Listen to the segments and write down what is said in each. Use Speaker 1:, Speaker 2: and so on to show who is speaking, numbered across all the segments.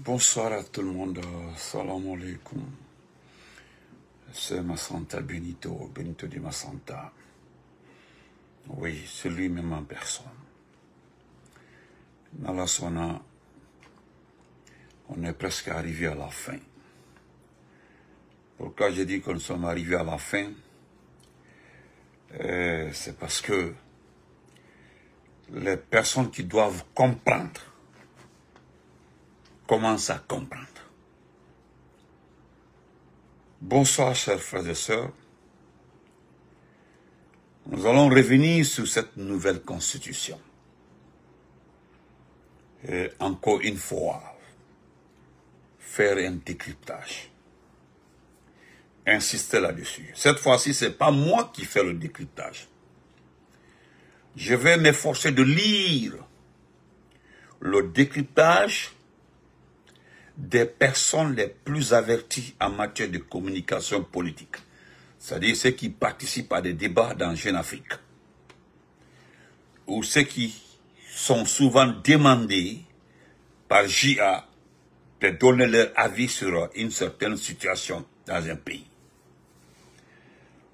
Speaker 1: Bonsoir à tout le monde, salam alaikum. C'est Massanta Benito, Benito de Massanta. Oui, c'est lui-même en personne. Dans la Sona, on est presque arrivé à la fin. Pourquoi je dis que nous sommes arrivés à la fin? C'est parce que les personnes qui doivent comprendre commencent à comprendre. Bonsoir, chers frères et sœurs. Nous allons revenir sur cette nouvelle constitution. Et encore une fois, faire un décryptage. Insister là-dessus. Cette fois-ci, ce n'est pas moi qui fais le décryptage. Je vais m'efforcer de lire le décryptage des personnes les plus averties en matière de communication politique. C'est-à-dire ceux qui participent à des débats dans Jeune Afrique. Ou ceux qui sont souvent demandés par JA de donner leur avis sur une certaine situation dans un pays.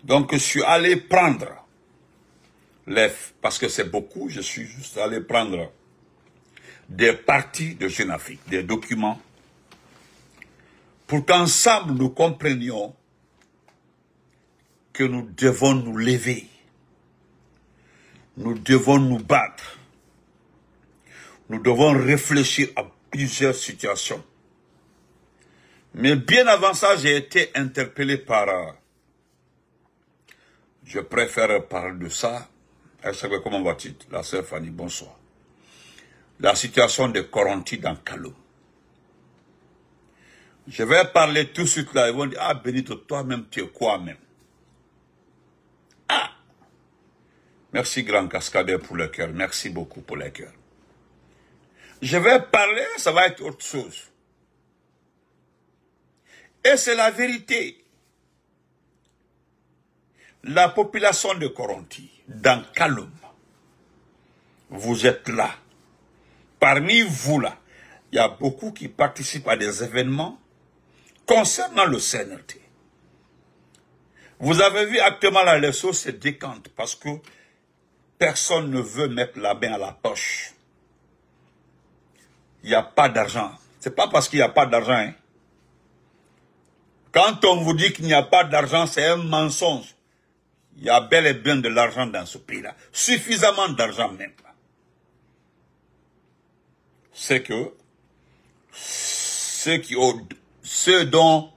Speaker 1: Donc je suis allé prendre parce que c'est beaucoup, je suis juste allé prendre des parties de Jeune Afrique, des documents, pour qu'ensemble nous comprenions que nous devons nous lever, nous devons nous battre, nous devons réfléchir à plusieurs situations. Mais bien avant ça, j'ai été interpellé par, je préfère parler de ça, comment va-t-il? La sœur Fanny, bonsoir. La situation des Coronti dans Kaloum. Je vais parler tout de suite là, ils vont dire, ah Benito, toi-même, tu es quoi même? Ah! Merci grand cascadeur pour le cœur, merci beaucoup pour le cœur. Je vais parler, ça va être autre chose. Et c'est la vérité. La population de Coronti, dans Kaloum, vous êtes là. Parmi vous là, il y a beaucoup qui participent à des événements concernant le CNRD. Vous avez vu actuellement là, les choses se décantent parce que personne ne veut mettre la main à la poche. Il n'y a pas d'argent. C'est pas parce qu'il n'y a pas d'argent. Hein. Quand on vous dit qu'il n'y a pas d'argent, c'est un mensonge. Il y a bel et bien de l'argent dans ce pays-là. Suffisamment d'argent même. C'est que ceux dont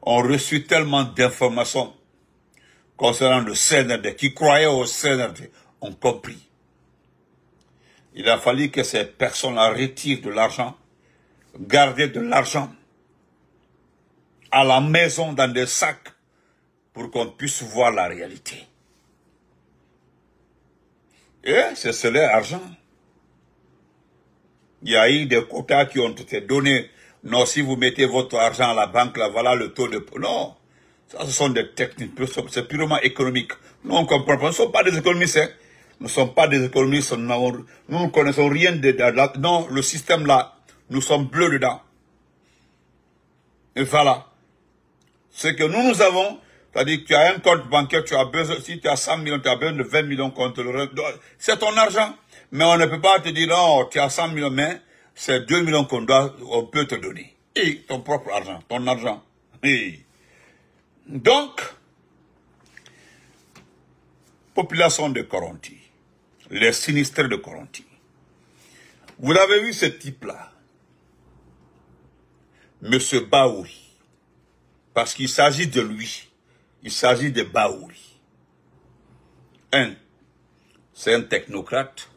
Speaker 1: ont reçu tellement d'informations concernant le CNRD, qui croyaient au CNRD, ont compris. Il a fallu que ces personnes-là retirent de l'argent, gardent de l'argent à la maison dans des sacs pour qu'on puisse voir la réalité. Et c'est leur argent. Il y a eu des quotas qui ont été donnés. Non, si vous mettez votre argent à la banque, là, voilà le taux de... Non, ça ce sont des techniques, c'est purement économique. Nous, on comprend pas. Nous ne sommes pas des économistes. Hein. Nous ne sommes pas des économistes. Nous ne connaissons rien de... Non, le système là, nous sommes bleus dedans. Et voilà. Ce que nous avons, c'est-à-dire que tu as un compte bancaire, tu as besoin, si tu as 100 millions, tu as besoin de 20 millions contre le reste. C'est ton argent. Mais on ne peut pas te dire, non, tu as 100 millions, mais c'est 2 millions on peut te donner. Et ton propre argent, ton argent. Et donc, population de Coronti, les sinistrés de Coronti. Vous avez vu ce type-là, Monsieur Baouri. Parce qu'il s'agit de lui. Il s'agit de Baouri. C'est un technocrate.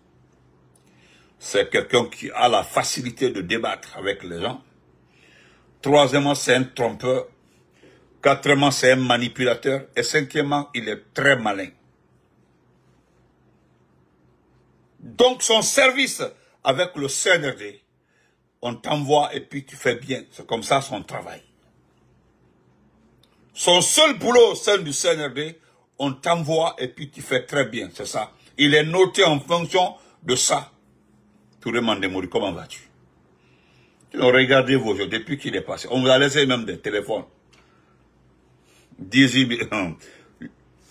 Speaker 1: C'est quelqu'un qui a la facilité de débattre avec les gens. Troisièmement, c'est un trompeur. Quatrièmement, c'est un manipulateur. Et cinquièmement, il est très malin. Donc, son service avec le CNRD, on t'envoie et puis tu fais bien. C'est comme ça son travail. Son seul boulot au sein du CNRD, on t'envoie et puis tu fais très bien, c'est ça. Il est noté en fonction de ça. Tout le monde est mort. Comment vas-tu? Regardez vos jeux depuis qu'il est passé. On vous a laissé même des téléphones. 18 000.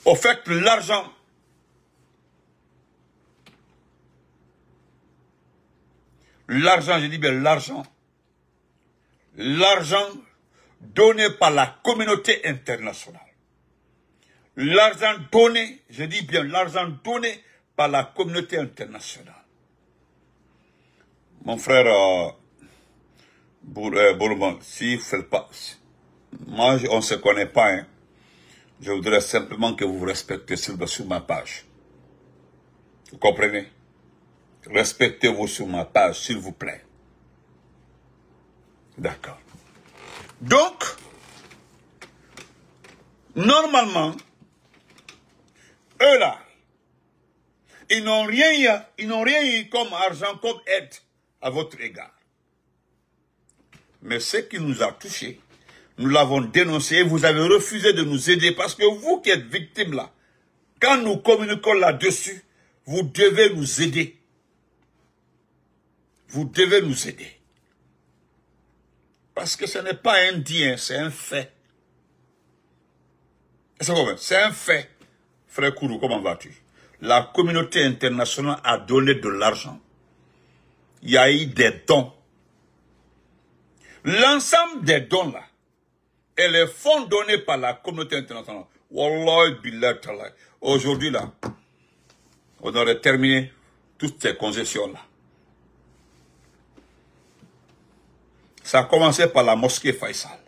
Speaker 1: Au fait, l'argent. L'argent, je dis bien l'argent. L'argent donné par la communauté internationale. L'argent donné, je dis bien l'argent donné par la communauté internationale. Mon frère Bourbon, si vous faites pas, moi on ne se connaît pas, hein. Je voudrais simplement que vous vous respectez sur ma page. Vous comprenez? Respectez-vous sur ma page, s'il vous plaît. D'accord. Donc, normalement, eux là, ils n'ont rien eu comme argent, comme aide à votre égard. Mais ce qui nous a touchés, nous l'avons dénoncé et vous avez refusé de nous aider parce que vous qui êtes victimes là, quand nous communiquons là-dessus, vous devez nous aider. Vous devez nous aider. Parce que ce n'est pas un dien, c'est un fait. C'est un fait. Frère Kourou, comment vas-tu? La communauté internationale a donné de l'argent. Il y a eu des dons. L'ensemble des dons là, et les fonds donnés par la communauté internationale, Wallah billah tallah, aujourd'hui là, on aurait terminé toutes ces concessions là. Ça a commencé par la mosquée Faisal.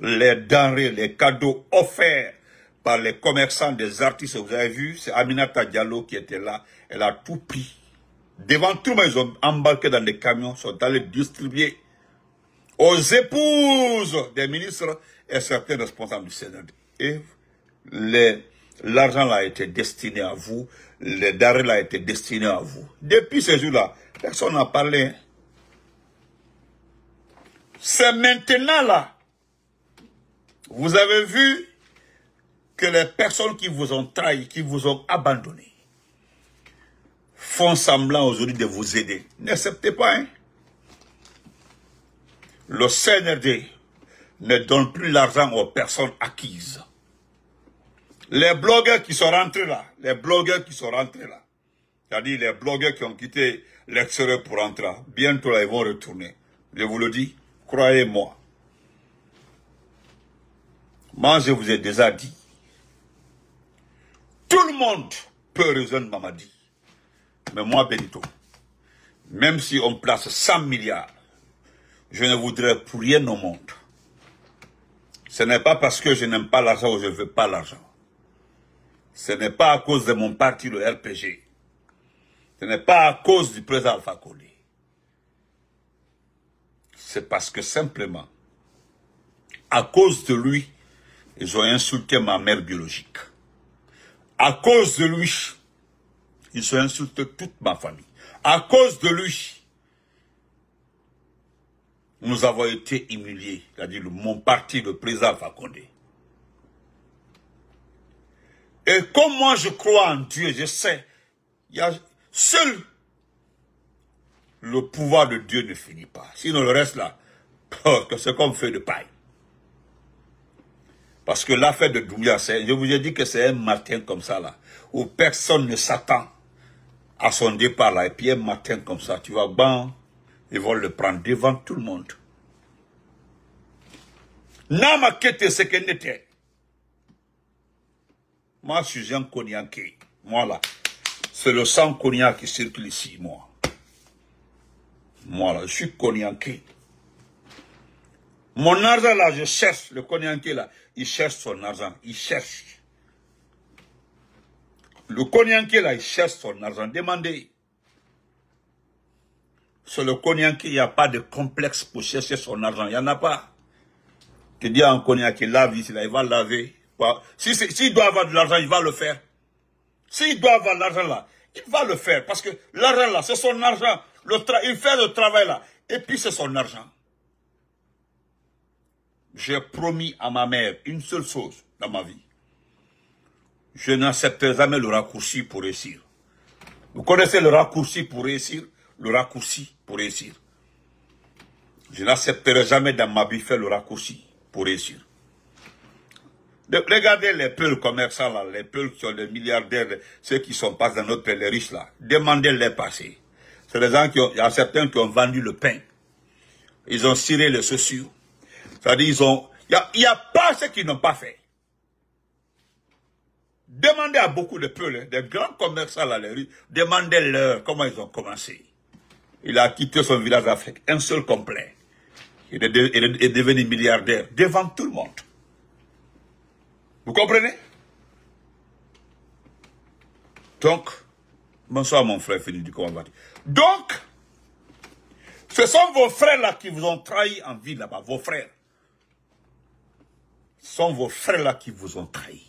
Speaker 1: Les denrées, les cadeaux offerts par les commerçants, des artistes, vous avez vu, c'est Aminata Diallo qui était là, elle a tout pris. Devant tout le monde, ils ont embarqué dans des camions, sont allés distribuer aux épouses des ministres et certains responsables du Sénat. Et l'argent là a été destiné à vous, les denrées là a été destiné à vous. Depuis ce jour-là, personne n'a parlé. Hein. C'est maintenant là. Vous avez vu que les personnes qui vous ont trahi, qui vous ont abandonné, font semblant aujourd'hui de vous aider. N'acceptez pas, hein. Le CNRD ne donne plus l'argent aux personnes acquises. Les blogueurs qui sont rentrés là, c'est-à-dire les blogueurs qui ont quitté l'extérieur pour rentrer, bientôt là, ils vont retourner. Je vous le dis, croyez-moi. Moi, je vous ai déjà dit, tout le monde peut rejoindre Mamadi. Mais moi, Benito, même si on place 100 milliards, je ne voudrais pour rien au monde. Ce n'est pas parce que je n'aime pas l'argent ou je ne veux pas l'argent. Ce n'est pas à cause de mon parti, le RPG. Ce n'est pas à cause du président Alpha Condé. C'est parce que simplement, à cause de lui, ils ont insulté ma mère biologique. À cause de lui, ils ont insulté toute ma famille. À cause de lui, nous avons été humiliés. C'est-à-dire mon parti, le président Alpha Condé. Et comme moi je crois en Dieu, je sais, il y a seul le pouvoir de Dieu ne finit pas. Sinon le reste là, c'est comme feu de paille. Parce que l'affaire de Doumbouya, je vous ai dit que c'est un matin comme ça là, où personne ne s'attend à son départ là, et puis un matin comme ça, tu vois, bon, ils vont le prendre devant tout le monde. Nama kete ce qu'elle n'était. Moi, je suis un Konyanké. Moi, là, c'est le sang Konya qui circule ici, moi. Moi, là, je suis Konyanké. Mon argent, là, je cherche. Le Konyanké, là, il cherche son argent. Il cherche. Le Konyanké, là, il cherche son argent. Demandez. Sur le Konyanké, il n'y a pas de complexe pour chercher son argent. Il n'y en a pas. Tu dis à un Konyanké, lave ici, là, il va laver. S'il doit avoir de l'argent, il va le faire. S'il doit avoir de l'argent là, il va le faire. Parce que l'argent là, c'est son argent. Il fait le travail là. Et puis c'est son argent. J'ai promis à ma mère une seule chose dans ma vie. Je n'accepterai jamais le raccourci pour réussir. Vous connaissez le raccourci pour réussir? le raccourci pour réussir. Je n'accepterai jamais dans ma vie faire le raccourci pour réussir. Regardez les peuls commerçants là, les peuls qui sont des milliardaires, ceux qui sont pas dans notre pays, les riches là. Demandez-les passer. C'est des gens il y a certains qui ont vendu le pain. Ils ont ciré les chaussures. C'est-à-dire, il n'y a pas ceux qui n'ont pas fait. Demandez à beaucoup de peuples, des grands commerçants là, les riches, demandez-leur comment ils ont commencé. Il a quitté son village d'Afrique, un seul complet. Il est devenu milliardaire devant tout le monde. Vous comprenez? Donc, bonsoir mon frère, fini du combat. Donc, ce sont vos frères là qui vous ont trahi en vie là-bas, vos frères. Ce sont vos frères là qui vous ont trahi.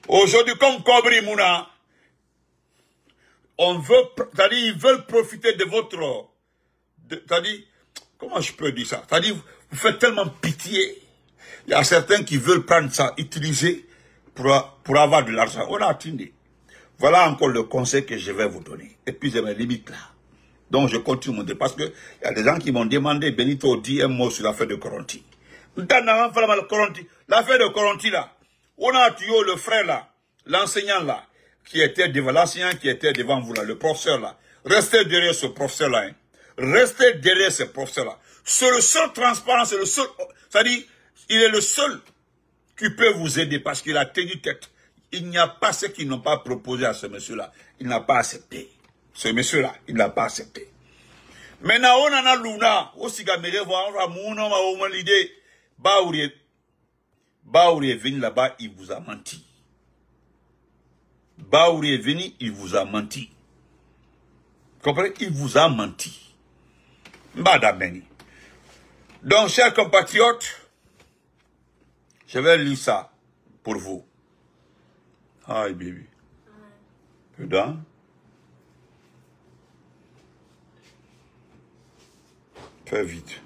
Speaker 1: Aujourd'hui, comme Kobri Mouna, on veut, c'est-à-dire, ils veulent profiter de votre, c'est-à-dire, comment je peux dire ça? C'est-à-dire, vous faites tellement pitié. Il y a certains qui veulent prendre ça, utiliser pour avoir de l'argent. On a attendu. Voilà encore le conseil que je vais vous donner. Et puis, j'ai mes limites là. Donc, je continue mon débat. Parce que il y a des gens qui m'ont demandé, Benito, dis un mot sur l'affaire de Koronti. L'affaire de Koronti là, on a tué le frère là, l'enseignant là, qui était devant, l'enseignant qui était devant vous là, le professeur là. Restez derrière ce professeur là. Hein. Restez derrière ce professeur là. C'est le seul transparent, c'est le seul, c'est-à-dire, il est le seul qui peut vous aider parce qu'il a tenu tête. Il n'y a pas ceux qui n'ont pas proposé à ce monsieur-là. Il n'a pas accepté. Ce monsieur-là, il n'a pas accepté. Maintenant, on en a Luna. Aussi, Gamere, on a l'idée. Baouri est venu là-bas, il vous a menti. Baouri est venu, il vous a menti. Comprenez? Il vous a menti. Madame. Donc, chers compatriotes, je vais lire ça pour vous. Hi, baby. You done? Fais vite.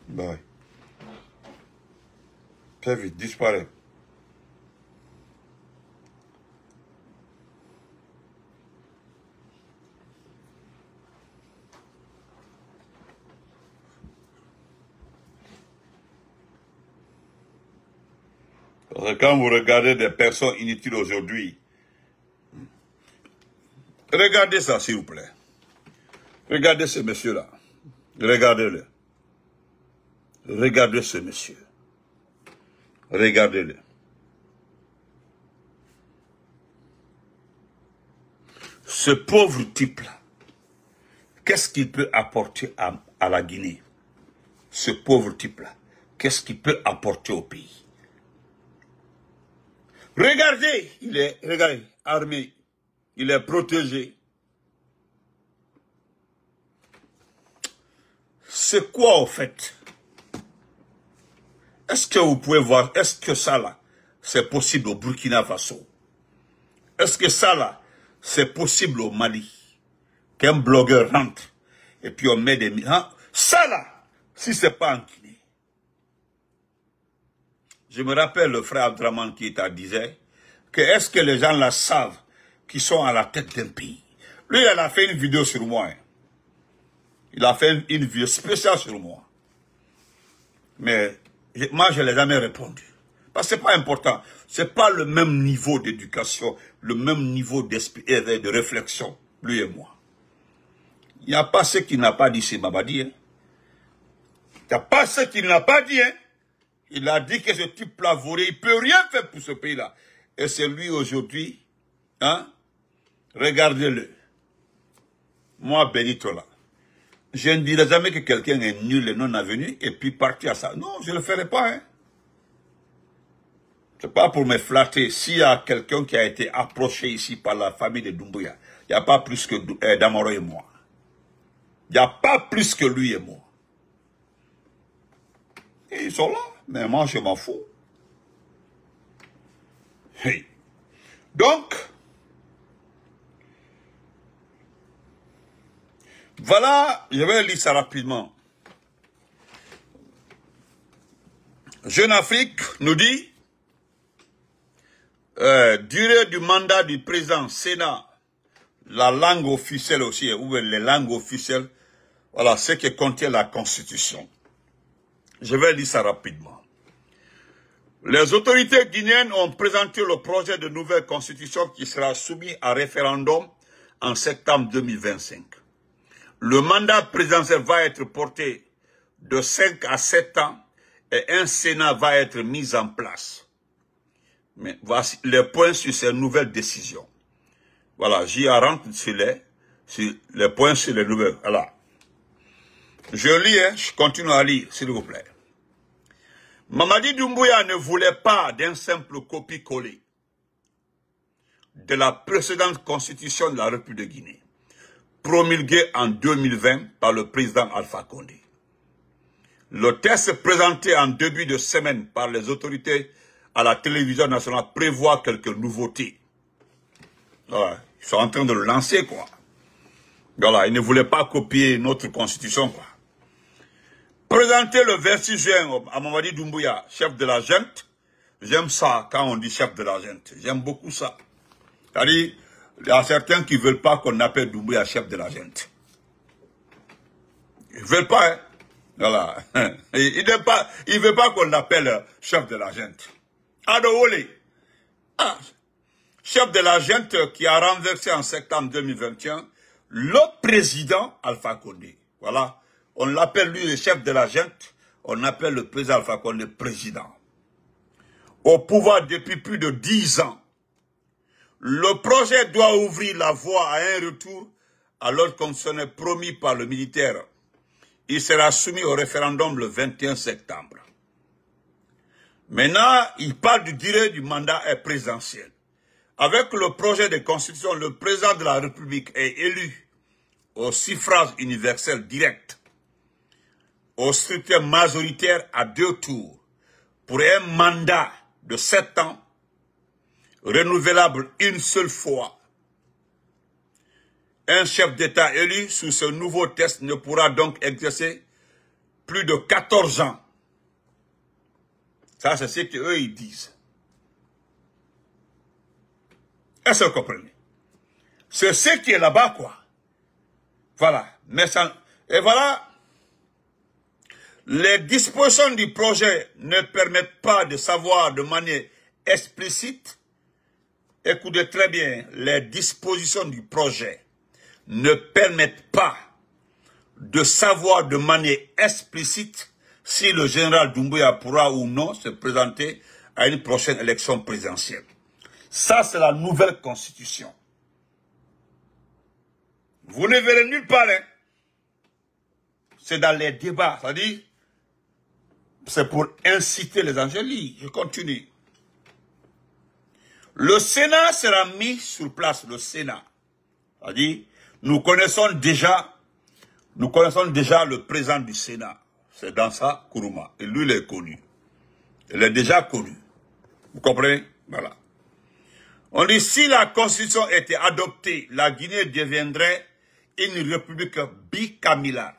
Speaker 1: Bye. Fais vite, disparaît. Quand vous regardez des personnes inutiles aujourd'hui, regardez ça s'il vous plaît. Regardez ce monsieur-là. Regardez-le. Regardez ce monsieur. Regardez-le. Ce pauvre type-là, qu'est-ce qu'il peut apporter à la Guinée? Ce pauvre type-là, qu'est-ce qu'il peut apporter au pays? Regardez, regardez, armé, il est protégé. C'est quoi au fait? Est-ce que vous pouvez voir, est-ce que ça là, c'est possible au Burkina Faso? Est-ce que ça là, c'est possible au Mali? Qu'un blogueur rentre et puis on met des... Hein? Ça là, si c'est pas en Guinée. Je me rappelle le frère Abdraman qui disait que est-ce que les gens là savent qu'ils sont à la tête d'un pays? Lui, il a fait une vidéo sur moi. Hein. Il a fait une vidéo spéciale sur moi. Mais moi, je ne l'ai jamais répondu. Parce que ce n'est pas important. Ce n'est pas le même niveau d'éducation, le même niveau d'esprit et de réflexion, lui et moi. Il n'y a pas ce qu'il n'a pas dit, c'est Babadi. Hein. Il n'y a pas ce qu'il n'a pas dit. Hein. Il a dit que ce type-là volé, il ne peut rien faire pour ce pays-là. Et c'est lui aujourd'hui, hein? Regardez-le. Moi, Benito là. Je ne dirai jamais que quelqu'un est nul et non avenu et puis partir à ça. Non, je ne le ferai pas. Hein. Ce n'est pas pour me flatter. S'il y a quelqu'un qui a été approché ici par la famille de Doumbouya, il n'y a pas plus que Damaro et moi. Il n'y a pas plus que lui et moi. Et ils sont là. Mais moi, je m'en fous. Hey. Donc, voilà, je vais lire ça rapidement. Jeune Afrique nous dit, Durée du mandat du président, Sénat, la langue officielle aussi, ou les langues officielles, voilà ce que contient la Constitution. Je vais lire ça rapidement. Les autorités guinéennes ont présenté le projet de nouvelle Constitution qui sera soumis à référendum en septembre 2025. Le mandat présidentiel va être porté de 5 à 7 ans et un Sénat va être mis en place. Mais voici les points sur ces nouvelles décisions. Voilà, j'y rentre sur les points sur les nouvelles. Voilà. Je lis, hein, je continue à lire, s'il vous plaît. Mamadi Doumbouya ne voulait pas d'un simple copie-coller de la précédente constitution de la République de Guinée, promulguée en 2020 par le président Alpha Condé. Le texte présenté en début de semaine par les autorités à la télévision nationale prévoit quelques nouveautés. Voilà, ils sont en train de le lancer, quoi. Voilà, ils ne voulaient pas copier notre constitution, quoi. Présenté le 26 juin à Mamadi Doumbouya, chef de la junte. J'aime ça quand on dit chef de la junte. J'aime beaucoup ça. C'est-à-dire, il y a certains qui ne veulent pas qu'on appelle Doumbouya chef de la junte. Ils ne veulent pas, hein. Voilà. Ils ne veulent pas qu'on l'appelle chef de la junte. Adowole. Ah, chef de la junte qui a renversé en septembre 2021 le président Alpha Condé. Voilà. On l'appelle lui le chef de la junte, on appelle le président Alpha Condé président. Au pouvoir depuis plus de 10 ans, le projet doit ouvrir la voie à un retour à l'ordre constitutionnel promis par le militaire. Il sera soumis au référendum le 21 septembre. Maintenant, il parle du durée du mandat présidentiel. Avec le projet de constitution, le président de la République est élu au suffrage universel direct, au scrutin majoritaire à 2 tours, pour un mandat de 7 ans, renouvelable une seule fois. Un chef d'État élu sous ce nouveau texte ne pourra donc exercer plus de 14 ans. Ça, c'est ce qu'eux, ils disent. Est-ce que vous comprenez? C'est ce qui est là-bas, quoi. Voilà. Mais ça, et voilà. Les dispositions du projet ne permettent pas de savoir de manière explicite. Écoutez très bien, les dispositions du projet ne permettent pas de savoir de manière explicite si le général Doumbouya pourra ou non se présenter à une prochaine élection présidentielle. Ça, c'est la nouvelle constitution. Vous ne verrez nulle part, hein. C'est dans les débats, c'est-à-dire, c'est pour inciter les angéliques. Je continue. Le Sénat sera mis sur place, le Sénat. C'est-à-dire, nous connaissons déjà le président du Sénat. C'est Dansa Kourouma. Et lui, il est connu. Il est déjà connu. Vous comprenez? Voilà. On dit, si la Constitution était adoptée, la Guinée deviendrait une république bicamérale.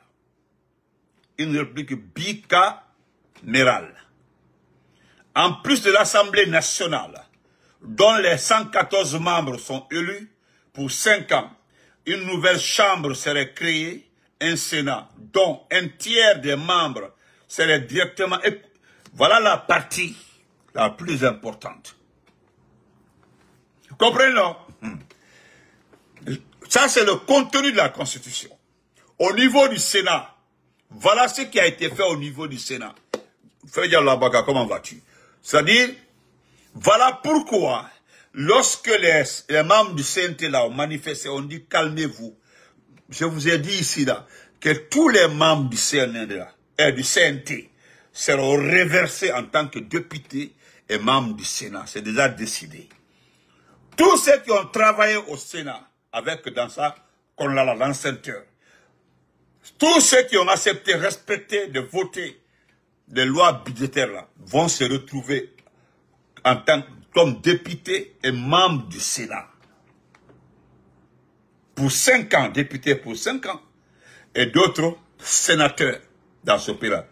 Speaker 1: Une république bicamérale. En plus de l'Assemblée nationale, dont les 114 membres sont élus pour 5 ans, une nouvelle chambre serait créée, un Sénat, dont un tiers des membres seraient directement... Voilà la partie la plus importante. Vous comprenez, non? Ça, c'est le contenu de la Constitution. Au niveau du Sénat, voilà ce qui a été fait au niveau du Sénat. Frédéric Labaga, comment vas-tu? C'est-à-dire, voilà pourquoi, lorsque les membres du CNT là ont manifesté, on dit calmez-vous. Je vous ai dit ici là, que tous les membres du CNT là, et du CNT seront reversés en tant que députés et membres du Sénat. C'est déjà décidé. Tous ceux qui ont travaillé au Sénat avec dans ça, qu'on a l'encenteur, tous ceux qui ont accepté, respecté, de voter les lois budgétaires là, vont se retrouver en tant comme députés et membres du Sénat. Pour 5 ans, députés pour 5 ans, et d'autres sénateurs dans ce pays-là.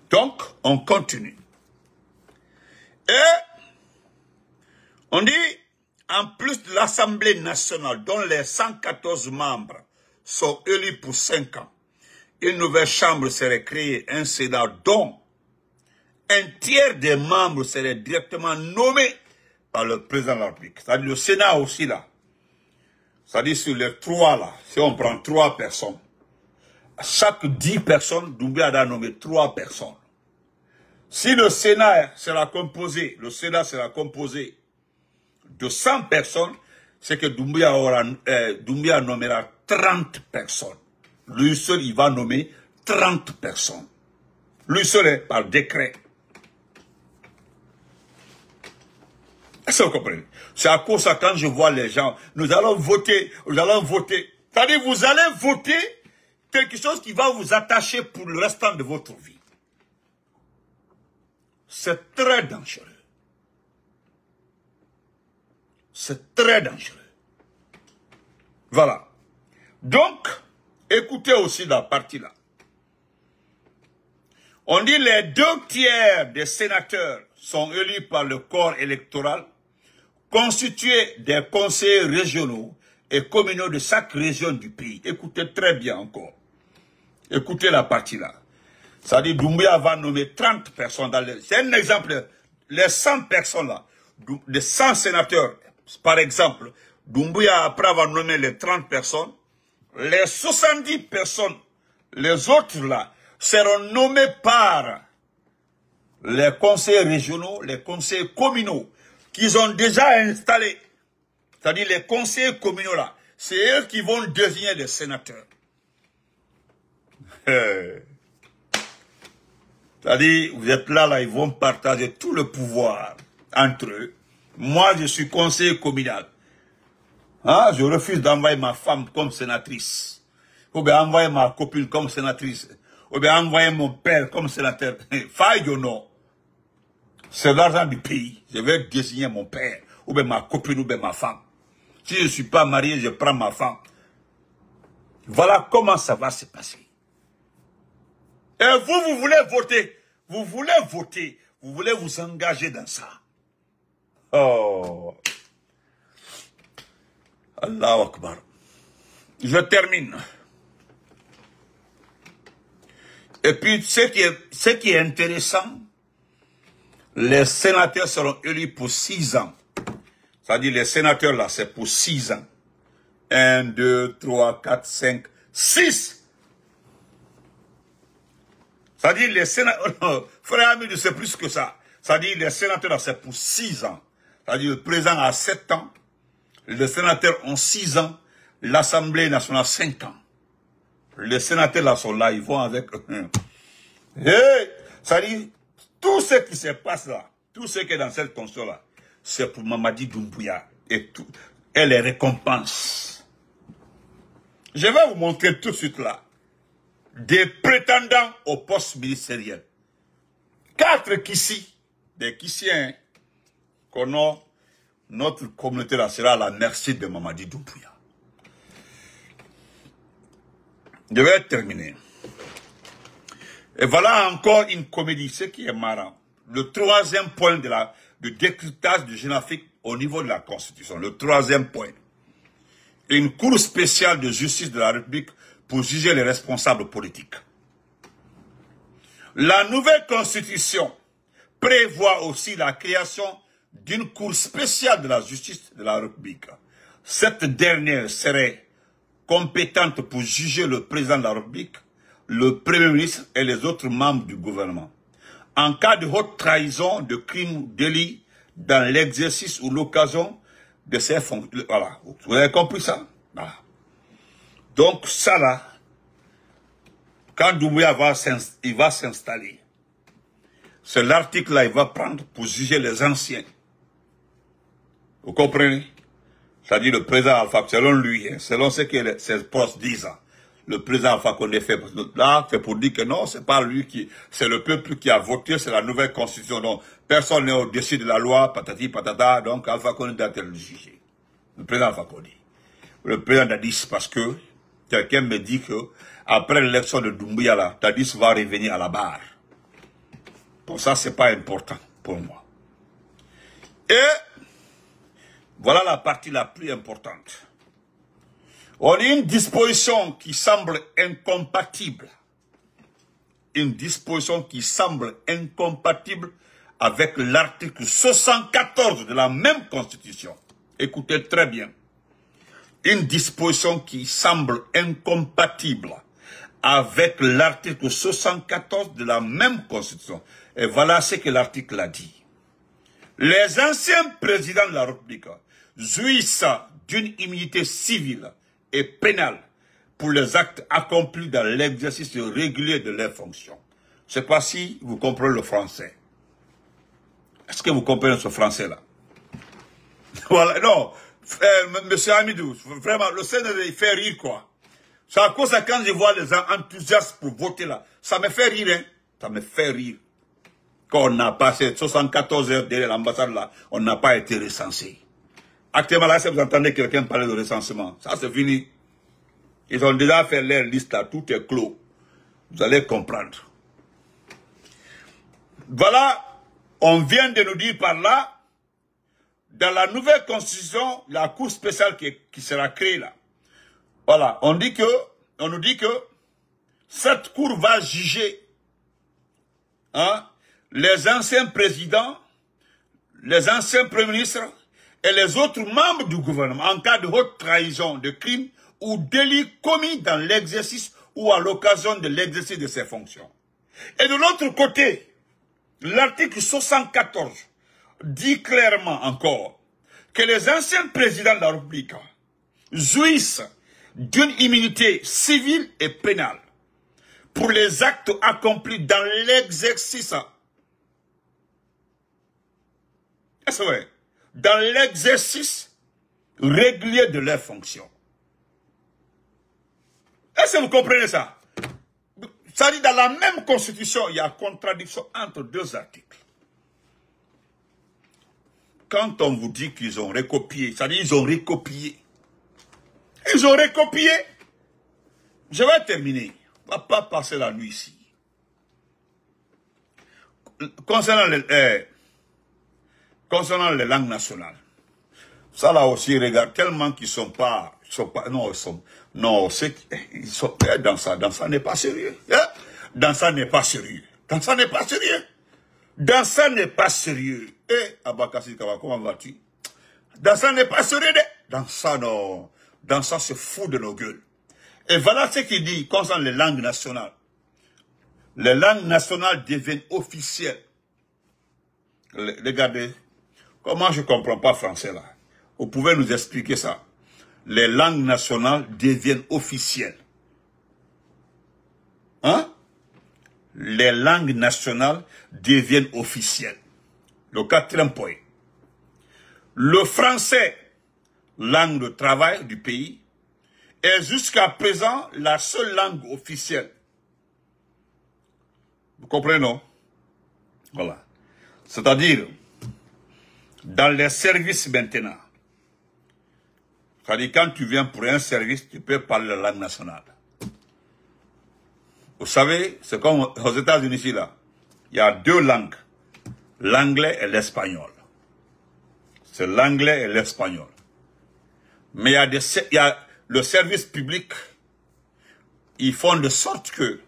Speaker 1: Donc, on continue. Et On dit, en plus de l'Assemblée nationale, dont les 114 membres sont élus pour 5 ans, une nouvelle chambre serait créée, un Sénat dont un tiers des membres seraient directement nommés par le président de la République. C'est-à-dire le Sénat aussi là. C'est-à-dire sur les 3 là, si on prend 3 personnes, chaque 10 personnes, Doumbouya a nommé 3 personnes. Si le Sénat sera composé, de 100 personnes, c'est que Doumbouya nommera 30 personnes. Lui seul, il va nommer 30 personnes. Lui seul est par décret. Est-ce que vous comprenez? C'est à cause de ça, quand je vois les gens, nous allons voter. C'est-à-dire, vous allez voter quelque chose qui va vous attacher pour le restant de votre vie. C'est très dangereux. C'est très dangereux. Voilà. Donc, écoutez aussi la partie là. On dit les 2 tiers des sénateurs sont élus par le corps électoral, constitué des conseillers régionaux et communaux de chaque région du pays. Écoutez très bien encore. Écoutez la partie là. Ça dit Doumbouya va nommer 30 personnes dans les... C'est un exemple. Les 100 personnes là, les 100 sénateurs, par exemple, Doumbouya après avoir nommé les 30 personnes, les 70 personnes, les autres là, seront nommés par les conseillers régionaux, les conseillers communaux, qu'ils ont déjà installés. C'est-à-dire les conseillers communaux là, c'est eux qui vont désigner les sénateurs. C'est-à-dire, vous êtes là, ils vont partager tout le pouvoir entre eux. Moi, je suis conseiller communal. Hein? Je refuse d'envoyer ma femme comme sénatrice. Ou bien envoyer ma copine comme sénatrice. Ou bien envoyer mon père comme sénateur. Faille ou non. C'est l'argent du pays. Je vais désigner mon père. Ou bien ma copine, ou bien ma femme. Si je ne suis pas marié, je prends ma femme. Voilà comment ça va se passer. Et vous voulez voter. Vous voulez voter. Vous voulez vous engager dans ça. Oh. Allahu Akbar. Je termine. Et puis, ce qui est intéressant, les sénateurs seront élus pour 6 ans. C'est-à-dire, les sénateurs là, c'est pour 6 ans. 1, 2, 3, 4, 5, 6. C'est-à-dire, les sénateurs, frère Amidou, c'est plus que ça. C'est-à-dire, les sénateurs là, c'est pour 6 ans. C'est-à-dire, le président a 7 ans. Les sénateurs ont 6 ans. L'Assemblée nationale a 5 ans. Les sénateurs là sont là, ils vont avec... Hey, c'est-à-dire, tout ce qui se passe là, tout ce qui est dans cette console là, c'est pour Mamadi Doumbouya et les récompenses. Je vais vous montrer tout de suite là, des prétendants au poste ministériel. 4 Kissi, des Kissiens, notre communauté là sera à la merci de Mamadi Doumbouya. Je vais terminer. Et voilà encore une comédie, ce qui est marrant. Le 3e point de décryptage du Jeune Afrique au niveau de la Constitution. Le 3e point. Une cour spéciale de justice de la République pour juger les responsables politiques. La nouvelle Constitution prévoit aussi la création d'une cour spéciale de la justice de la République. Cette dernière serait compétente pour juger le président de la République, le Premier ministre et les autres membres du gouvernement. En cas de haute trahison, de crime ou délit dans l'exercice ou l'occasion de ces fonctions. Voilà. Vous avez compris ça? Voilà. Donc ça là, quand Doumbouya va s'installer, c'est l'article là il va prendre pour juger les anciens. Vous comprenez? C'est-à-dire le président Alpha, selon lui, hein, selon ce que ses proches disent, hein, le président Alpha Condé fait là, c'est pour dire que non, c'est pas lui c'est le peuple qui a voté, c'est la nouvelle constitution. Donc, personne n'est au-dessus de la loi, patati patata, donc Alpha Condé doit être le juger. Le président Alpha Condé. Le président Dadis, parce que quelqu'un me dit que après l'élection de Doumbouya là, Dadis va revenir à la barre. Pour ça, c'est pas important pour moi. Et Voilà la partie la plus importante. On a une disposition qui semble incompatible. Une disposition qui semble incompatible avec l'article 74 de la même Constitution. Écoutez très bien. Une disposition qui semble incompatible avec l'article 74 de la même Constitution. Et voilà ce que l'article a dit. Les anciens présidents de la République jouissent d'une immunité civile et pénale pour les actes accomplis dans l'exercice régulier de leurs fonctions. Je ne sais pas si vous comprenez le français. Est-ce que vous comprenez ce français-là? Voilà, non, monsieur Hamidou, vraiment, le Sénégal, il fait rire, quoi. C'est à cause de quand je vois les gens enthousiastes pour voter là, ça me fait rire, hein. Ça me fait rire. Quand on a passé 74 heures derrière l'ambassade là, on n'a pas été recensé. Actuellement là, si vous entendez quelqu'un parler de recensement, ça c'est fini. Ils ont déjà fait leur liste là, tout est clos. Vous allez comprendre. Voilà, on vient de nous dire par là, dans la nouvelle constitution, la cour spéciale qui sera créée là. Voilà, on nous dit que cette cour va juger les anciens présidents, les anciens premiers ministres et les autres membres du gouvernement en cas de haute trahison, de crime ou délit commis dans l'exercice ou à l'occasion de l'exercice de ses fonctions. Et de l'autre côté, l'article 74 dit clairement encore que les anciens présidents de la République jouissent d'une immunité civile et pénale pour les actes accomplis dans l'exercice. Est-ce vrai? Dans l'exercice régulier de leurs fonctions. Est-ce que vous comprenez ça? Ça dit dans la même constitution, il y a contradiction entre deux articles. Quand on vous dit qu'ils ont recopié, ça dit ils ont recopié. Ils ont recopié. Je vais terminer. On ne va pas passer la nuit ici. Concernant les langues nationales, ça là aussi, regarde, tellement qu'ils sont pas, non, ils sont, dans ça n'est pas sérieux. Dans ça n'est pas sérieux. Dans ça n'est pas sérieux. Dans ça n'est pas sérieux. Abakassi Kawa, comment vas-tu? Dans ça n'est pas sérieux. Dans ça, non. Dans ça, c'est fou de nos gueules. Et voilà ce qu'il dit concernant les langues nationales. Les langues nationales deviennent officielles. Regardez, comment je ne comprends pas français là. Vous pouvez nous expliquer ça. Les langues nationales deviennent officielles. Hein? Les langues nationales deviennent officielles. Le quatrième point. Le français, langue de travail du pays, est jusqu'à présent la seule langue officielle. Vous comprenez, non? Voilà. C'est-à-dire, dans les services maintenant, c'est-à-dire quand tu viens pour un service, tu peux parler la langue nationale. Vous savez, c'est comme aux États-Unis ici, là. Il y a deux langues, l'anglais et l'espagnol. C'est l'anglais et l'espagnol. Mais il y a le service public, ils font de sorte que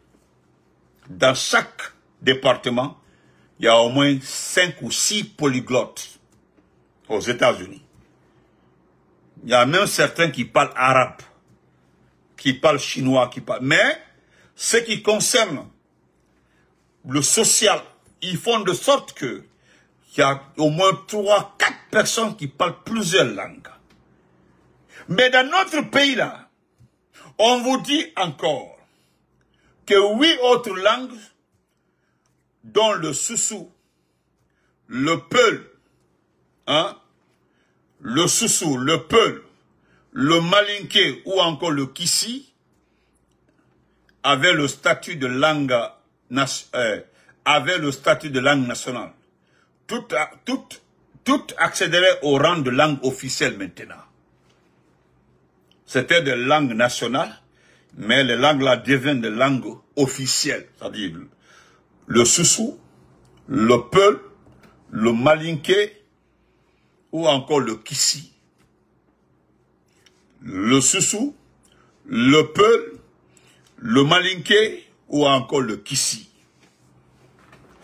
Speaker 1: dans chaque département, il y a au moins 5 ou 6 polyglottes aux États-Unis. Il y a même certains qui parlent arabe, qui parlent chinois, qui parlent... Mais ce qui concerne le social, ils font de sorte que il y a au moins 3, 4 personnes qui parlent plusieurs langues. Mais dans notre pays là, on vous dit encore que 8 autres langues, dont le soussou, le peul, le soussou, le peul, le malinké ou encore le kissi, avaient le statut de langue nationale. Toutes accéderaient au rang de langue officielle maintenant. C'était des langues nationales, mais les langues là deviennent des langues officielles. C'est-à-dire le soussou, le peul, le malinké ou encore le kissi. le Soussou, le Peul, le Malinké ou encore le Kissi.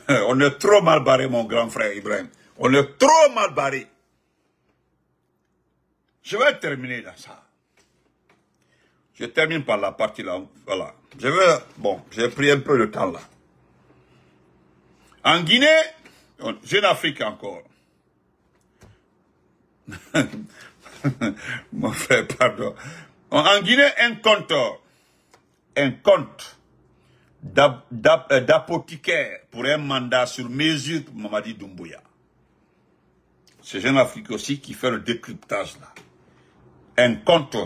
Speaker 1: On est trop mal barré, mon grand frère Ibrahim. On est trop mal barré. Je vais terminer dans ça. Je termine par la partie là. Voilà. J'ai pris un peu de temps là. En Guinée, Jeune Afrique encore. Mon frère, pardon. En Guinée, un compte d'apothicaire pour un mandat sur mesure pour Mamadi Doumbouya. C'est Jeune Afrique aussi qui fait le décryptage là. Un compte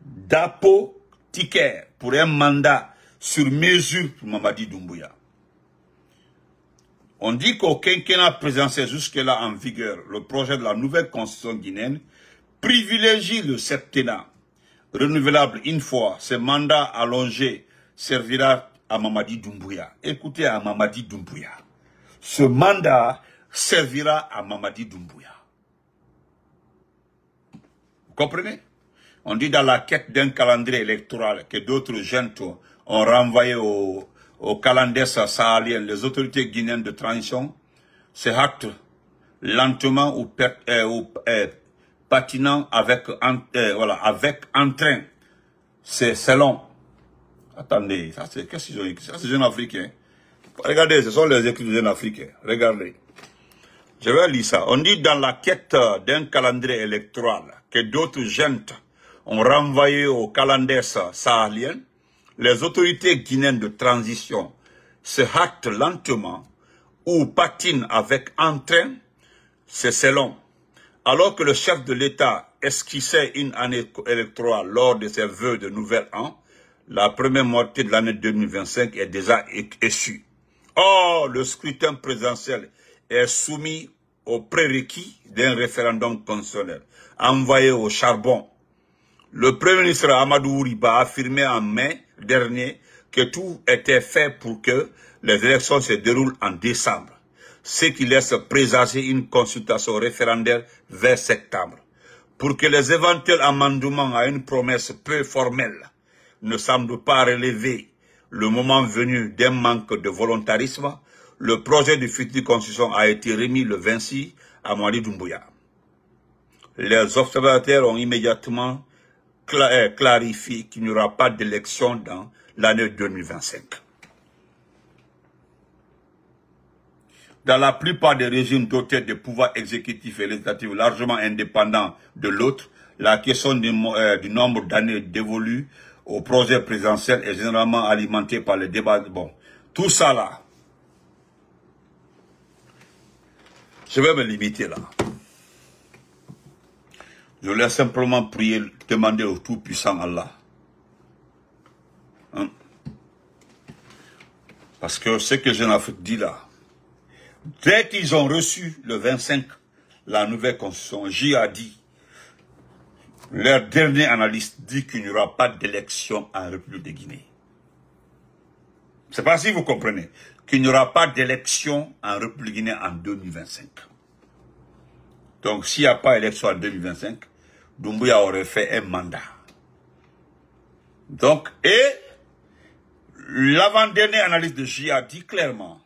Speaker 1: d'apothicaire pour un mandat sur mesure pour Mamadi Doumbouya. On dit qu'au quinquennat présidentiel jusque-là en vigueur, le projet de la nouvelle constitution guinéenne privilégie le septennat renouvelable une fois. Ce mandat allongé servira à Mamadi Doumbouya. Écoutez à Mamadi Doumbouya. Ce mandat servira à Mamadi Doumbouya. Vous comprenez? On dit dans la quête d'un calendrier électoral que d'autres jeunes ont renvoyé au calendrier sahalien, les autorités guinéennes de transition se hâtent lentement ou patinant avec entrain. C'est long. Attendez, ça c'est qu'est-ce qu'ils ont écrit? Ça c'est Jeune Africain. Regardez, ce sont les écrits de Jeune Africain. Regardez. Je vais lire ça. On dit dans la quête d'un calendrier électoral que d'autres jeunes ont renvoyé au calendrier sahalien, les autorités guinéennes de transition se hâtent lentement ou patinent avec entrain, c'est long. Alors que le chef de l'État esquissait une année électorale lors de ses vœux de nouvel an, la première moitié de l'année 2025 est déjà échue. Or, le scrutin présidentiel est soumis aux prérequis d'un référendum constitutionnel envoyé au charbon. Le Premier ministre Amadou Ouriba a affirmé en mai dernier que tout était fait pour que les élections se déroulent en décembre, ce qui laisse présager une consultation référendaire vers septembre. Pour que les éventuels amendements à une promesse peu formelle ne semblent pas relever le moment venu d'un manque de volontarisme, le projet de future constitution a été remis le 26 à Mamadi Doumbouya. Les observateurs ont immédiatement clarifié qu'il n'y aura pas d'élection dans l'année 2025. Dans la plupart des régimes dotés de pouvoirs exécutifs et législatifs largement indépendants de l'autre, la question du nombre d'années dévolues au projet présidentiel est généralement alimentée par les débats. Bon, tout ça là, je vais me limiter là. Je voulais simplement prier, demander au Tout-Puissant Allah. Hein? Parce que ce que Jeune Afrique dit là, dès qu'ils ont reçu le 25, la nouvelle constitution, J a dit, leur dernier analyste dit qu'il n'y aura pas d'élection en République de Guinée. C'est pas si vous comprenez, qu'il n'y aura pas d'élection en République de Guinée en 2025. Donc s'il n'y a pas d'élection en 2025, Doumbouya aurait fait un mandat. Donc, et l'avant-dernier analyse de J a dit clairement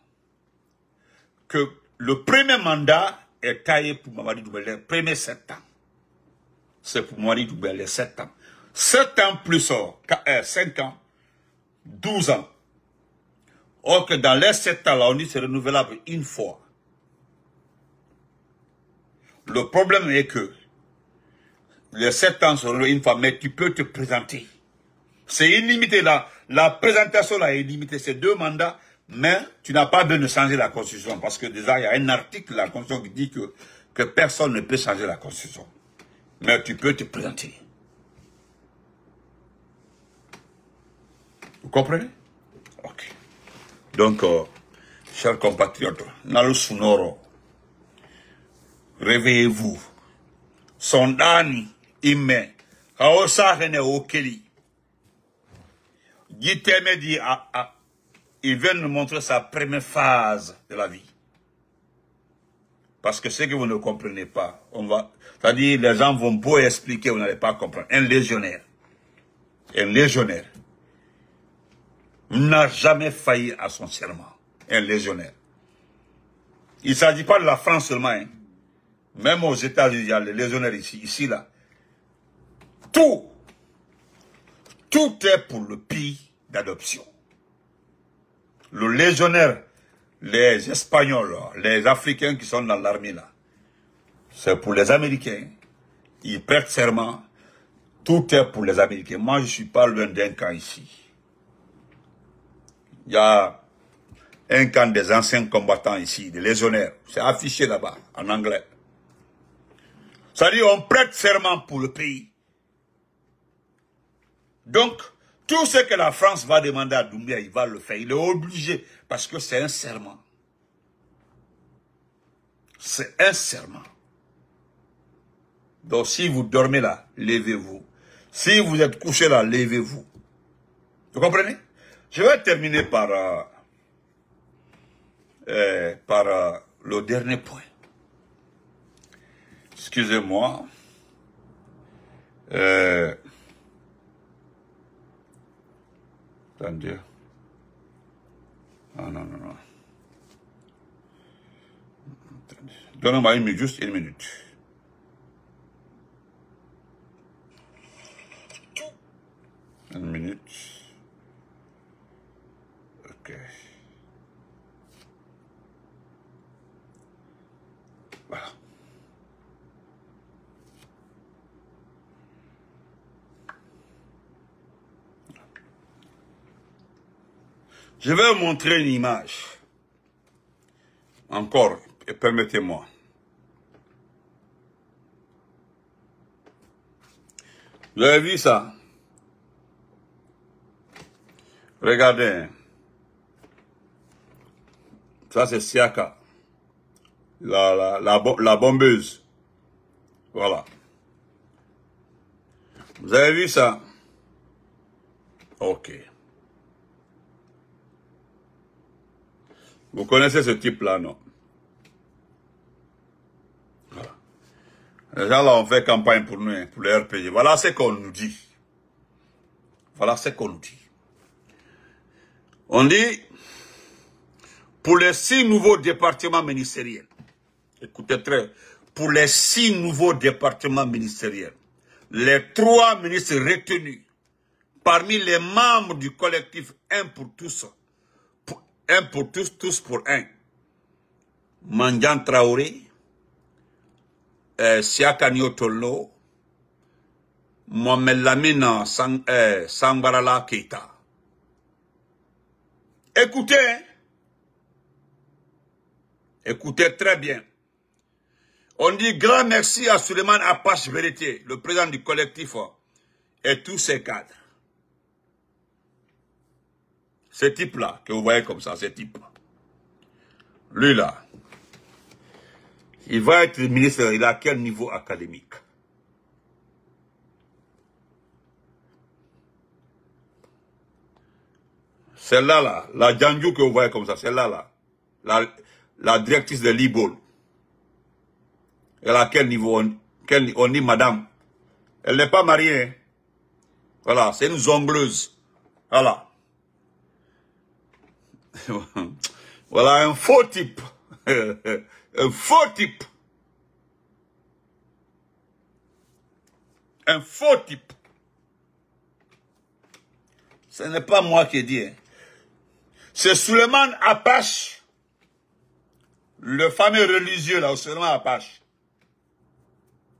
Speaker 1: que le premier mandat est taillé pour Mamadi Doumbouya, les premiers 7 ans. C'est pour Mamadi Doumbouya, les 7 ans. 7 ans plus 5 ans, 12 ans. Or que dans les 7 ans, là, on dit c'est renouvelable une fois. Le problème est que les 7 ans seront une fois, mais tu peux te présenter. C'est illimité là. La présentation là est illimitée. C'est 2 mandats, mais tu n'as pas besoin de changer la Constitution. Parce que déjà, il y a un article de la Constitution qui dit que personne ne peut changer la Constitution. Mais tu peux te présenter. Vous comprenez? Ok. Donc, chers compatriotes, Nalu Sunoro, réveillez-vous. Sondani, Ime, Kaosa Rene Okeli. Giteme dit, il vient nous montrer sa première phase de la vie. Parce que ce que vous ne comprenez pas, c'est-à-dire les gens vont beau expliquer, vous n'allez pas comprendre. Un légionnaire n'a jamais failli à son serment. Un légionnaire. Il ne s'agit pas de la France seulement. Hein. Même aux États-Unis, il y a les légionnaires ici, là. Tout est pour le pays d'adoption. Le légionnaire, les Espagnols, les Africains qui sont dans l'armée, là, c'est pour les Américains. Ils prêtent serment. Tout est pour les Américains. Moi, je ne suis pas loin d'un camp ici. Il y a un camp des anciens combattants ici, des légionnaires. C'est affiché là-bas, en anglais. C'est-à-dire, on prête serment pour le pays. Donc, tout ce que la France va demander à Doumbia, il va le faire. Il est obligé, parce que c'est un serment. C'est un serment. Donc, si vous dormez là, levez-vous. Si vous êtes couché là, levez-vous. Vous comprenez? Je vais terminer par le dernier point. Excusez-moi. Attendez. Ah, non. Donnez-moi juste une minute. Une minute. Ok. Voilà. Je vais vous montrer une image. Encore, permettez-moi. Vous avez vu ça? Regardez. Ça, c'est Siaka. La bombeuse. Voilà. Vous avez vu ça? Ok. Vous connaissez ce type-là, non? Voilà. Les gens là ont fait campagne pour nous, pour les RPG. Voilà ce qu'on nous dit. Voilà ce qu'on nous dit. On dit, pour les 6 nouveaux départements ministériels, écoutez très, pour les 6 nouveaux départements ministériels, les 3 ministres retenus parmi les membres du collectif 1 pour tous, 1 pour tous, tous pour 1, Mandian Traoré, Siaka Niotolo, Mohamed Lamine Sambarala Keita. Écoutez, hein? Écoutez très bien. On dit grand merci à Suleiman Apache Vérité, le président du collectif, et tous ses cadres. Ce type-là, que vous voyez comme ça, ce type. Lui là, il va être ministre, il a quel niveau académique? Celle-là, là, la Djanju que vous voyez comme ça, celle-là, là, la directrice de l'IBOL. Elle a quel niveau? On dit madame. Elle n'est pas mariée. Hein? Voilà, c'est une zongleuse. Voilà. Voilà un faux type. Un faux type. Un faux type. Ce n'est pas moi qui ai dit. Hein. C'est Suleiman Apache, le fameux religieux là, Suleiman Apache,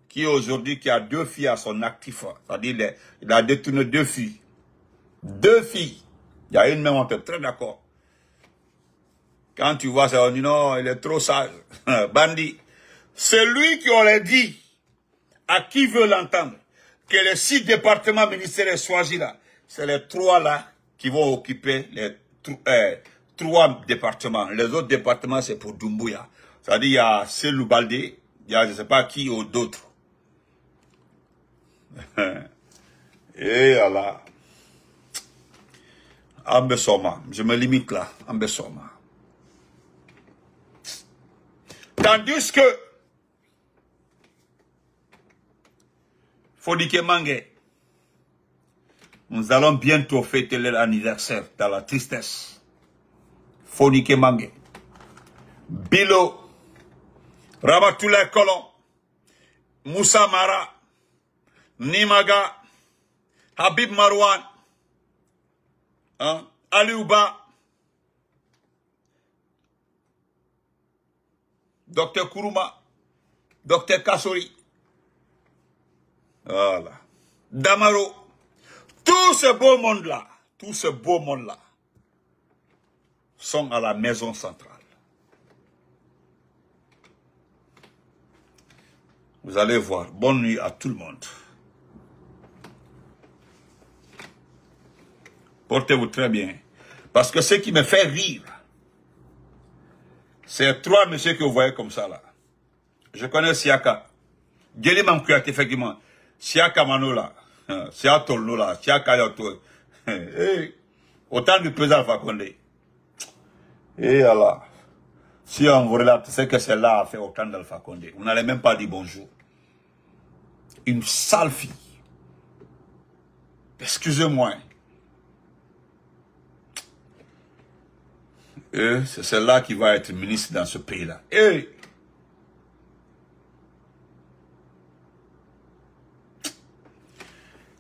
Speaker 1: qui aujourd'hui qui a 2 filles à son actif. C'est-à-dire il a détourné 2 filles. 2 filles. Il y a une même, on est très d'accord. Quand tu vois ça, on dit non, il est trop sage. Bandit. C'est lui qui aurait dit, à qui veut l'entendre, que les 6 départements ministériels choisis là, c'est les 3 là qui vont occuper les 3 départements. Les autres départements, c'est pour Doumbouya. C'est-à-dire, il y a Selou Baldé, il y a je ne sais pas qui ou d'autres. Et voilà. Ambesoma. Je me limite là. Ambesoma. Tandis que Fodike Mangé, nous allons bientôt fêter l'anniversaire dans la tristesse. Fodike Mangé, Bilo, Ramatoulaye Kolon, Moussa Mara, Nimaga, Habib Marwan, Aliouba, Dr Kourouma, Dr Kassori, voilà, Damaro, tout ce beau monde-là, sont à la maison centrale. Vous allez voir. Bonne nuit à tout le monde. Portez-vous très bien. Parce que ce qui me fait rire, c'est 3 messieurs que vous voyez comme ça là. Je connais Siaka. Djeli Mamkouat, effectivement. Siaka Manola. Siaka Tolnola. Siaka Yato. Autant du président Fakonde. Et Allah. Si on vous relate, c'est que celle-là a fait autant d'Alpha Condé. Vous n'allez même pas dire bonjour. Une sale fille. Excusez-moi. C'est celle-là qui va être ministre dans ce pays-là.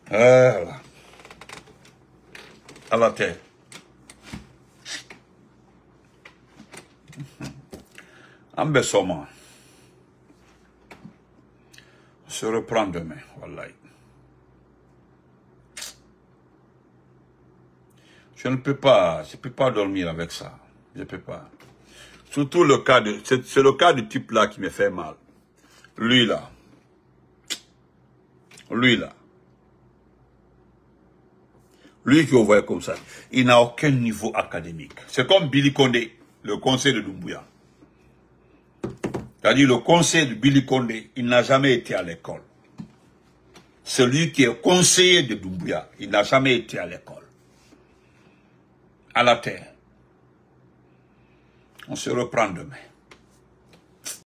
Speaker 1: Voilà. À la terre. Ambessoma. On se reprend demain, wallahi. Je ne peux pas dormir avec ça. Je ne peux pas. Surtout le cas de, c'est le cas du type là qui me fait mal. Lui là. Lui qui vous voyez comme ça. Il n'a aucun niveau académique. C'est comme Billy Condé, le conseil de Doumbouya. C'est-à-dire le conseil de Billy Condé, il n'a jamais été à l'école. Celui qui est conseiller de Doumbouya, il n'a jamais été à l'école. À la terre. On se reprend demain.